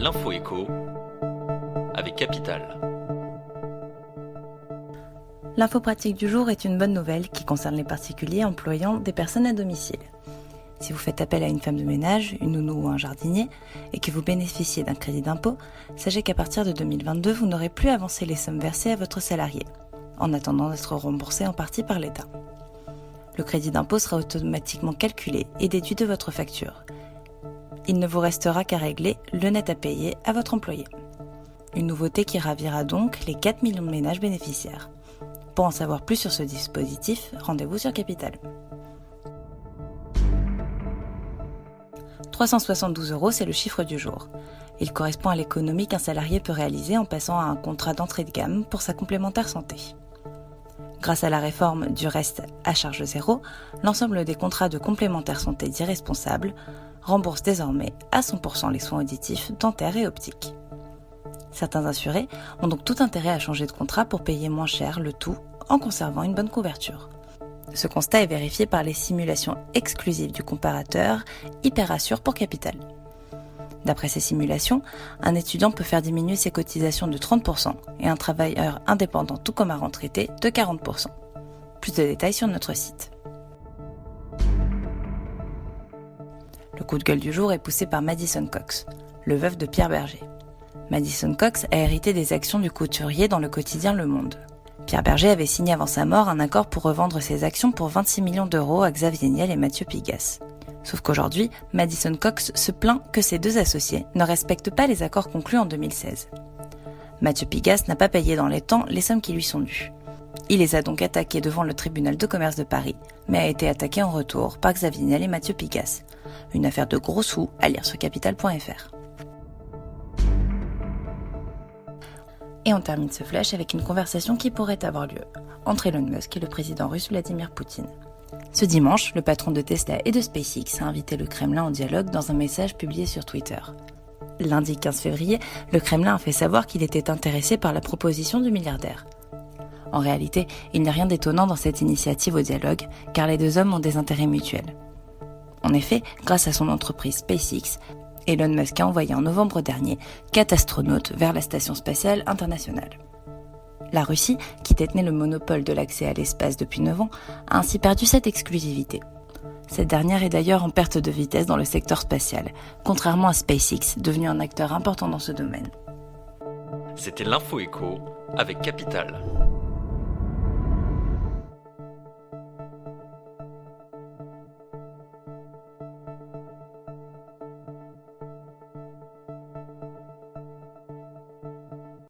L'info écho avec Capital. L'info pratique du jour est une bonne nouvelle qui concerne les particuliers employant des personnes à domicile. Si vous faites appel à une femme de ménage, une nounou ou un jardinier, et que vous bénéficiez d'un crédit d'impôt, sachez qu'à partir de 2022, vous n'aurez plus avancé les sommes versées à votre salarié, en attendant d'être remboursé en partie par l'État. Le crédit d'impôt sera automatiquement calculé et déduit de votre facture. Il ne vous restera qu'à régler le net à payer à votre employé. Une nouveauté qui ravira donc les 4 millions de ménages bénéficiaires. Pour en savoir plus sur ce dispositif, rendez-vous sur Capital. 372 €, c'est le chiffre du jour. Il correspond à l'économie qu'un salarié peut réaliser en passant à un contrat d'entrée de gamme pour sa complémentaire santé. Grâce à la réforme du reste à charge zéro, l'ensemble des contrats de complémentaire santé dits responsables remboursent désormais à 100% les soins auditifs, dentaires et optiques. Certains assurés ont donc tout intérêt à changer de contrat pour payer moins cher le tout en conservant une bonne couverture. Ce constat est vérifié par les simulations exclusives du comparateur HyperAssure pour Capital. D'après ces simulations, un étudiant peut faire diminuer ses cotisations de 30% et un travailleur indépendant tout comme un retraité de 40%. Plus de détails sur notre site. Le coup de gueule du jour est poussé par Madison Cox, le veuf de Pierre Berger. Madison Cox a hérité des actions du couturier dans le quotidien Le Monde. Pierre Berger avait signé avant sa mort un accord pour revendre ses actions pour 26 millions d'euros à Xavier Niel et Mathieu Pigasse. Sauf qu'aujourd'hui, Madison Cox se plaint que ses deux associés ne respectent pas les accords conclus en 2016. Mathieu Pigasse n'a pas payé dans les temps les sommes qui lui sont dues. Il les a donc attaqués devant le tribunal de commerce de Paris, mais a été attaqué en retour par Xavier Niel et Mathieu Pigasse. Une affaire de gros sous à lire sur capital.fr. Et on termine ce flash avec une conversation qui pourrait avoir lieu entre Elon Musk et le président russe Vladimir Poutine. Ce dimanche, le patron de Tesla et de SpaceX a invité le Kremlin au dialogue dans un message publié sur Twitter. Lundi 15 février, le Kremlin a fait savoir qu'il était intéressé par la proposition du milliardaire. En réalité, il n'y a rien d'étonnant dans cette initiative au dialogue, car les deux hommes ont des intérêts mutuels. En effet, grâce à son entreprise SpaceX, Elon Musk a envoyé en novembre dernier 4 astronautes vers la Station spatiale internationale. La Russie, qui détenait le monopole de l'accès à l'espace depuis 9 ans, a ainsi perdu cette exclusivité. Cette dernière est d'ailleurs en perte de vitesse dans le secteur spatial, contrairement à SpaceX, devenu un acteur important dans ce domaine. C'était l'info écho avec Capital.